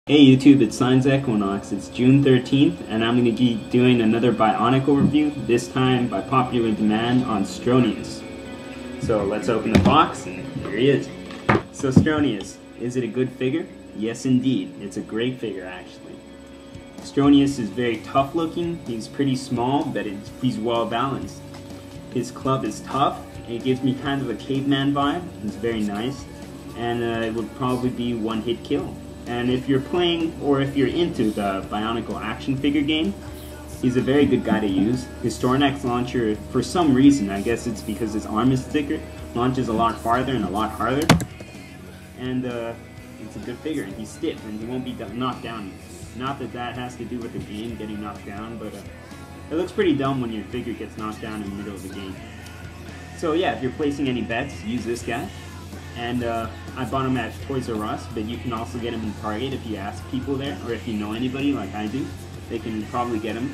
Hey YouTube, it's Signs Equinox. It's June 13th, and I'm going to be doing another Bionicle review, this time by popular demand on Stronius. So let's open the box, and here he is. So Stronius, is it a good figure? Yes indeed, it's a great figure actually. Stronius is very tough looking, he's pretty small, but he's well balanced. His club is tough, and it gives me kind of a caveman vibe. It's very nice, and it would probably be one hit kill. And if you're playing, or if you're into the Bionicle action figure game, he's a very good guy to use. His Stronius launcher, for some reason, I guess it's because his arm is thicker, launches a lot farther and a lot harder. And it's a good figure, and he's stiff, and he won't be knocked down. Not that that has to do with the game, getting knocked down, but it looks pretty dumb when your figure gets knocked down in the middle of the game. So yeah, if you're placing any bets, use this guy. And I bought him at Toys R Us, but you can also get him in Target if you ask people there, or if you know anybody like I do, they can probably get him.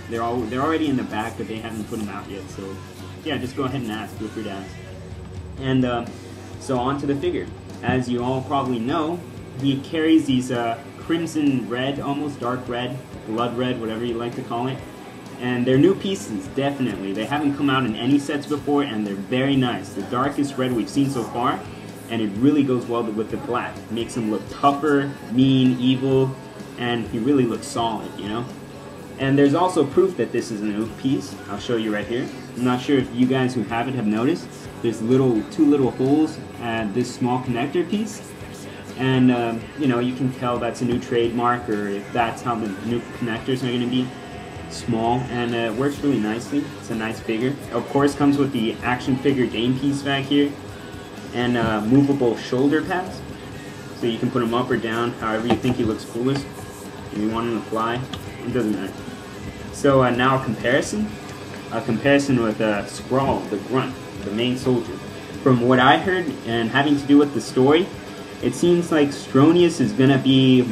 They're already in the back, but they haven't put them out yet, so yeah, just go ahead and ask, feel free to ask. And so on to the figure. As you all probably know, he carries these crimson red, almost dark red, blood red, whatever you like to call it. And they're new pieces, definitely. They haven't come out in any sets before, and they're very nice. The darkest red we've seen so far, and it really goes well with the black. It makes him look tougher, mean, evil, and he really looks solid, you know? And there's also proof that this is a new piece. I'll show you right here. I'm not sure if you guys who have it have noticed. There's two little holes at this small connector piece. And, you know, you can tell that's a new trademark, or if that's how the new connectors are going to be. Small, and it works really nicely. It's a nice figure. Of course, comes with the action figure game piece back here, and movable shoulder pads, so you can put him up or down, however you think he looks coolest. If you want him to fly, it doesn't matter. So now a comparison with Scrawl, the Grunt, the main soldier. From what I heard, and having to do with the story, it seems like Stronius is gonna be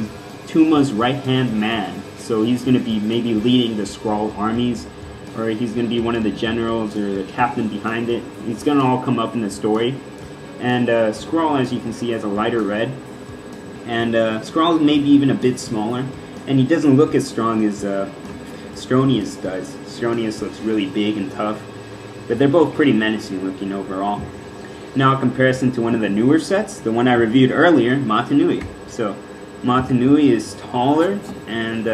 Tuma's right-hand man. So he's going to be maybe leading the Skrull armies, or he's going to be one of the generals or the captain behind it. It's going to all come up in the story. And Skrull, as you can see, has a lighter red. And Skrull may be even a bit smaller. And he doesn't look as strong as Stronius does. Stronius looks really big and tough. But they're both pretty menacing looking overall. Now a comparison to one of the newer sets, the one I reviewed earlier, Matanui. So Matanui is taller, and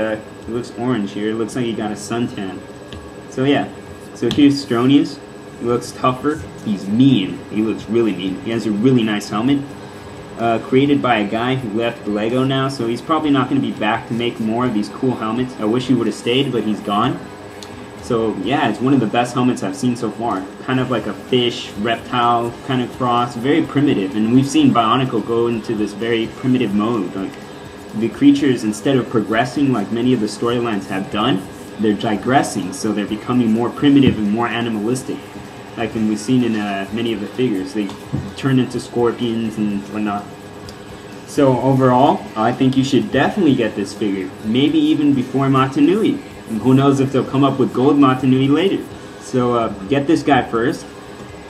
he looks orange here. It looks like he got a suntan. So yeah, so here's Stronius. He looks tougher. He's mean. He looks really mean. He has a really nice helmet. Created by a guy who left Lego now, so he's probably not going to be back to make more of these cool helmets. I wish he would have stayed, but he's gone. So yeah, it's one of the best helmets I've seen so far. Kind of like a fish, reptile kind of cross. Very primitive, and we've seen Bionicle go into this very primitive mode. Like, the creatures, instead of progressing like many of the storylines have done, they're digressing, so they're becoming more primitive and more animalistic. Like we've seen in many of the figures, they turn into scorpions and whatnot. So overall, I think you should definitely get this figure, maybe even before Matanui. And who knows if they'll come up with gold Matanui later. So get this guy first.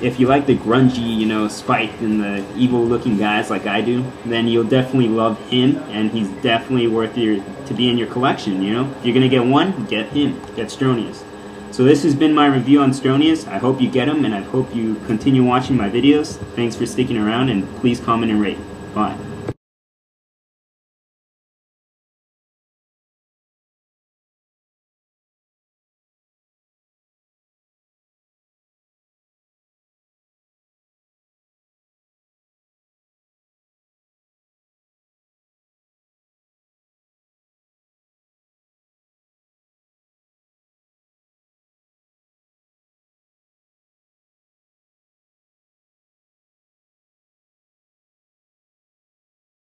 If you like the grungy, you know, spiked and the evil-looking guys like I do, then you'll definitely love him, and he's definitely worth to be in your collection, you know? If you're gonna get one, get him. Get Stronius. So this has been my review on Stronius. I hope you get him, and I hope you continue watching my videos. Thanks for sticking around, and please comment and rate. Bye.